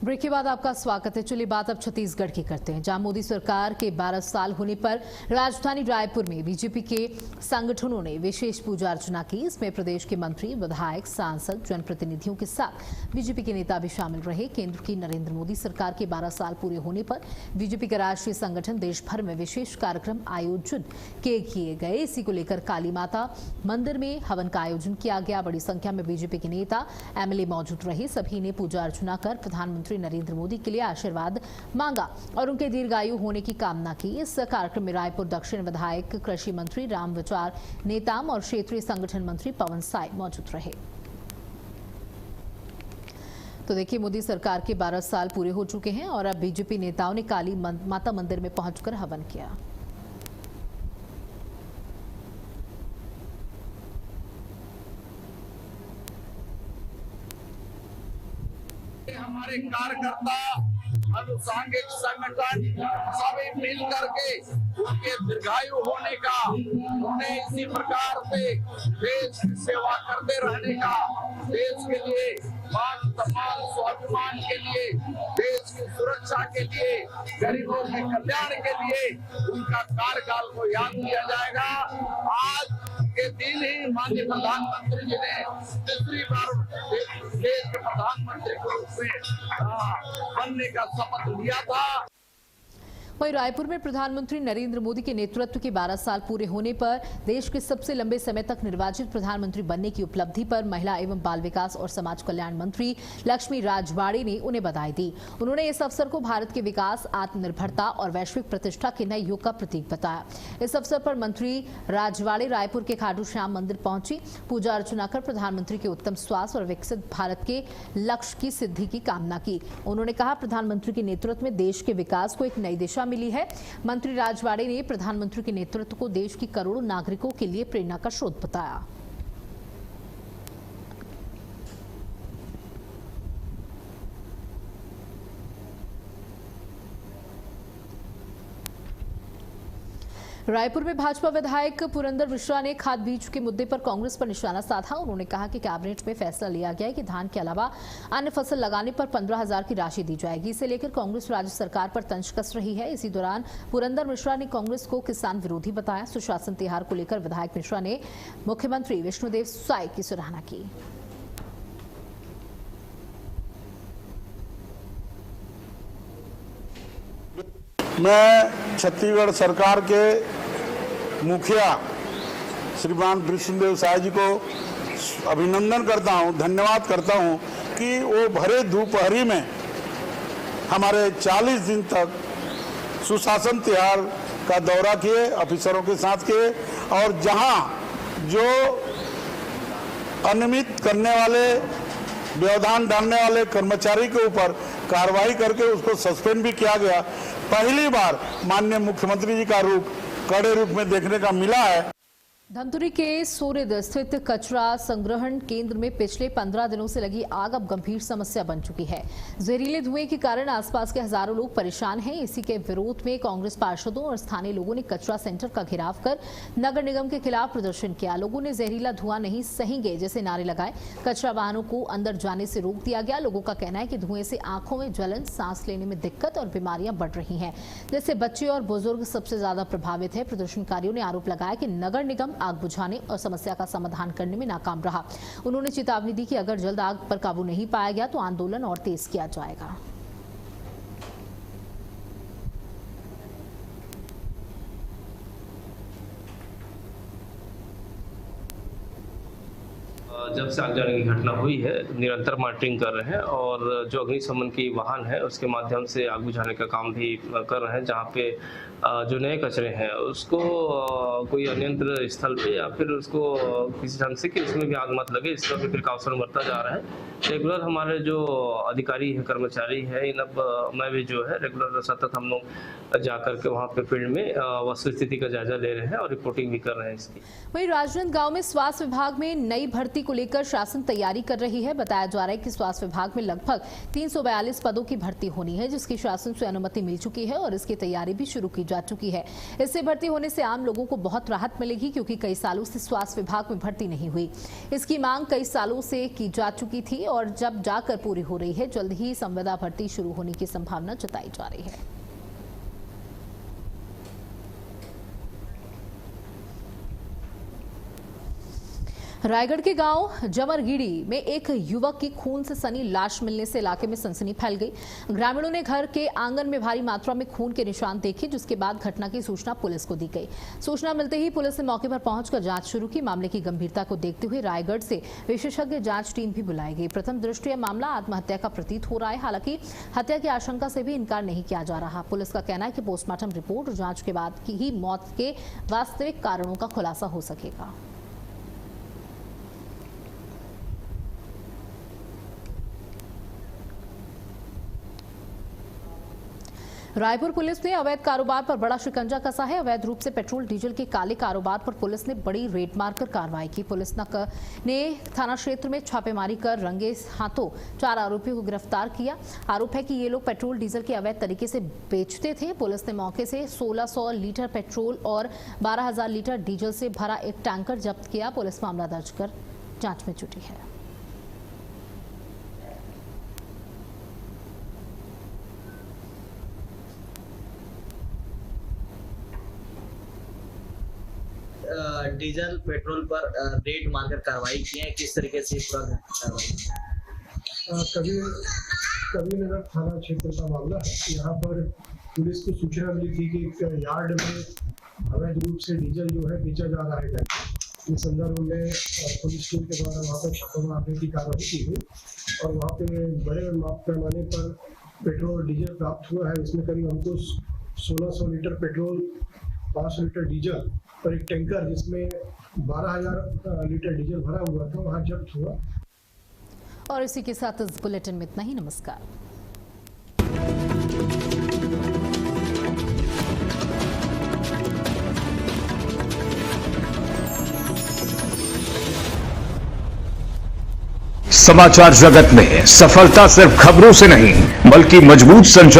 Break के बाद आपका स्वागत है। चलिए बात अब छत्तीसगढ़ की करते हैं, जहां मोदी सरकार के 12 साल होने पर राजधानी रायपुर में बीजेपी के संगठनों ने विशेष पूजा अर्चना की। इसमें प्रदेश के मंत्री, विधायक, सांसद, जनप्रतिनिधियों के साथ बीजेपी के नेता भी शामिल रहे। केंद्र की नरेंद्र मोदी सरकार के 12 साल पूरे होने पर बीजेपी का राष्ट्रीय संगठन देश भर में विशेष कार्यक्रम आयोजित किए गए। इसी को लेकर काली माता मंदिर में हवन का आयोजन किया गया। बड़ी संख्या में बीजेपी के नेता, एमएलए मौजूद रहे। सभी ने पूजा अर्चना कर प्रधानमंत्री नरेंद्र मोदी के लिए आशीर्वाद मांगा और उनके दीर्घायु होने की कामना की। इस कार्यक्रम में रायपुर दक्षिण विधायक, कृषि मंत्री राम विचार नेताम और क्षेत्रीय संगठन मंत्री पवन साय मौजूद रहे। तो देखिए, मोदी सरकार के 12 साल पूरे हो चुके हैं और अब बीजेपी नेताओं ने काली माता मंदिर में पहुंचकर हवन किया। हमारे कार्यकर्ता, अनुसांगिक संगठन सभी मिल करके उनके दीर्घायु होने का, उन्हें इसी प्रकार से देश की सेवा करते रहने का, देश के लिए मान सम्मान स्वाभिमान के लिए, देश की सुरक्षा के लिए, गरीबों के कल्याण के लिए उनका कार्यकाल को याद किया जाएगा। आज के दिन ही माननीय प्रधानमंत्री जी ने तीसरी बार देश के प्रधानमंत्री के रूप में बनने का शपथ लिया था। वहीं रायपुर में प्रधानमंत्री नरेंद्र मोदी के नेतृत्व के 12 साल पूरे होने पर देश के सबसे लंबे समय तक निर्वाचित प्रधानमंत्री बनने की उपलब्धि पर महिला एवं बाल विकास और समाज कल्याण मंत्री लक्ष्मी राजवाड़े ने उन्हें बधाई दी। उन्होंने इस अवसर को भारत के विकास, आत्मनिर्भरता और वैश्विक प्रतिष्ठा के नए युग का प्रतीक बताया। इस अवसर पर मंत्री राजवाड़े रायपुर के खाटू श्याम मंदिर पहुंची। पूजा अर्चना कर प्रधानमंत्री के उत्तम स्वास्थ्य और विकसित भारत के लक्ष्य की सिद्धि की कामना की। उन्होंने कहा, प्रधानमंत्री के नेतृत्व में देश के विकास को एक नई दिशा मिली है। मंत्री राजवाड़े ने प्रधानमंत्री के नेतृत्व को देश की करोड़ों नागरिकों के लिए प्रेरणा का स्रोत बताया। रायपुर में भाजपा विधायक पुरंदर मिश्रा ने खाद बीज के मुद्दे पर कांग्रेस पर निशाना साधा। उन्होंने कहा कि कैबिनेट में फैसला लिया गया है कि धान के अलावा अन्य फसल लगाने पर 15,000 की राशि दी जाएगी। इसे लेकर कांग्रेस राज्य सरकार पर तंज कस रही है। इसी दौरान पुरंदर मिश्रा ने कांग्रेस को किसान विरोधी बताया। सुशासन तिहार को लेकर विधायक मिश्रा ने मुख्यमंत्री विष्णुदेव साय की सराहना की। मैं छत्तीसगढ़ सरकार के मुखिया श्रीमान विष्णुदेव साय जी को अभिनंदन करता हूं, धन्यवाद करता हूं कि वो भरे दोपहरी में हमारे 40 दिन तक सुशासन तिहार का दौरा किए, ऑफिसरों के साथ किए और जहां जो अनियमित करने वाले, व्यवधान डालने वाले कर्मचारी के ऊपर कार्रवाई करके उसको सस्पेंड भी किया गया। पहली बार माननीय मुख्यमंत्री जी का रूप कड़े रूप में देखने का मिला है। धमतरी के सोरेद स्थित कचरा संग्रहण केंद्र में पिछले 15 दिनों से लगी आग अब गंभीर समस्या बन चुकी है। जहरीले धुएं के कारण आसपास के हजारों लोग परेशान हैं। इसी के विरोध में कांग्रेस पार्षदों और स्थानीय लोगों ने कचरा सेंटर का घेराव कर नगर निगम के खिलाफ प्रदर्शन किया। लोगों ने जहरीला धुआं नहीं सहेंगे जैसे नारे लगाए। कचरा वाहनों को अंदर जाने से रोक दिया गया। लोगों का कहना है कि धुएं से आंखों में जलन, सांस लेने में दिक्कत और बीमारियां बढ़ रही हैं, जिससे बच्चे और बुजुर्ग सबसे ज्यादा प्रभावित है। प्रदर्शनकारियों ने आरोप लगाया कि नगर निगम आग बुझाने और समस्या का समाधान करने में नाकाम रहा। उन्होंने चेतावनी दी कि अगर जल्द आग पर काबू नहीं पाया गया तो आंदोलन और तेज किया जाएगा। जब से आग जाने की घटना हुई है, निरंतर मॉनिटरिंग कर रहे हैं और जो अग्निशमन की वाहन है उसके माध्यम से आग बुझाने का काम भी कर रहे हैं। जहां पे जो नए कचरे हैं उसको कोई अन्यंत्र स्थल पे या फिर उसको किसी ढंग से कि इसमें भी आग मत लगे, इसका भी प्रिकॉशन बरता जा रहा है। रेगुलर हमारे जो अधिकारी है, कर्मचारी है, इन अब मैं भी जो है रेगुलर सतत हम लोग जाकर के वहाँ पे फील्ड में वस्तुस्थिति का जायजा ले रहे हैं और रिपोर्टिंग भी कर रहे हैं इसकी। वहीं राजनांदगांव में स्वास्थ्य विभाग में नई भर्ती को को लेकर शासन तैयारी कर रही है। बताया जा रहा है कि स्वास्थ्य विभाग में लगभग 342 पदों की भर्ती होनी है, जिसकी शासन से अनुमति मिल चुकी है और इसकी तैयारी भी शुरू की जा चुकी है। इससे भर्ती होने से आम लोगों को बहुत राहत मिलेगी, क्योंकि कई सालों से स्वास्थ्य विभाग में भर्ती नहीं हुई। इसकी मांग कई सालों से की जा चुकी थी और जब जाकर पूरी हो रही है। जल्द ही संविदा भर्ती शुरू होने की संभावना जताई जा रही है। रायगढ़ के गांव जमरगीड़ी में एक युवक की खून से सनी लाश मिलने से इलाके में सनसनी फैल गई। ग्रामीणों ने घर के आंगन में भारी मात्रा में खून के निशान देखे, जिसके बाद घटना की सूचना पुलिस को दी गई। सूचना मिलते ही पुलिस ने मौके पर पहुंचकर जांच शुरू की। मामले की गंभीरता को देखते हुए रायगढ़ से विशेषज्ञ जांच टीम भी बुलाई गई। प्रथम दृष्टया मामला आत्महत्या का प्रतीत हो रहा है, हालांकि हत्या की आशंका से भी इनकार नहीं किया जा रहा। पुलिस का कहना है कि पोस्टमार्टम रिपोर्ट और जांच के बाद ही मौत के वास्तविक कारणों का खुलासा हो सकेगा। रायपुर पुलिस ने अवैध कारोबार पर बड़ा शिकंजा कसा है। अवैध रूप से पेट्रोल डीजल के काले कारोबार पर पुलिस ने बड़ी रेड मारकर कार्रवाई की। पुलिस ने थाना क्षेत्र में छापेमारी कर रंगे हाथों 4 आरोपियों को गिरफ्तार किया। आरोप है कि ये लोग पेट्रोल डीजल के अवैध तरीके से बेचते थे। पुलिस ने मौके से 1600 लीटर पेट्रोल और 12,000 लीटर डीजल से भरा एक टैंकर जब्त किया। पुलिस मामला दर्ज कर जांच में जुटी है। डीजल पेट्रोल पर रेड मारकर कार्रवाई की है। किस तरीके से पूरा कार्रवाई? कभी नगर थाना क्षेत्र का मामला है। यहाँ पर पुलिस को सूचना मिली थी कि एक यार्ड में अवैध रूप से डीजल जो है बेचा जा रहा है। इस संदर्भ में पुलिस टीम के द्वारा वहाँ पर छापा मारने की कार्रवाई की गई और वहाँ पे बड़े पैमाने पर पेट्रोल डीजल प्राप्त हुआ है। इसमें करीब हमको 1600 लीटर पेट्रोल, 500 लीटर डीजल और एक टैंकर जिसमें 12,000 लीटर डीजल भरा हुआ था, वहाँ जब्त हुआ। और इसी के साथ इस बुलेटिन में इतना ही। नमस्कार। समाचार जगत में सफलता सिर्फ खबरों से नहीं, बल्कि मजबूत संचार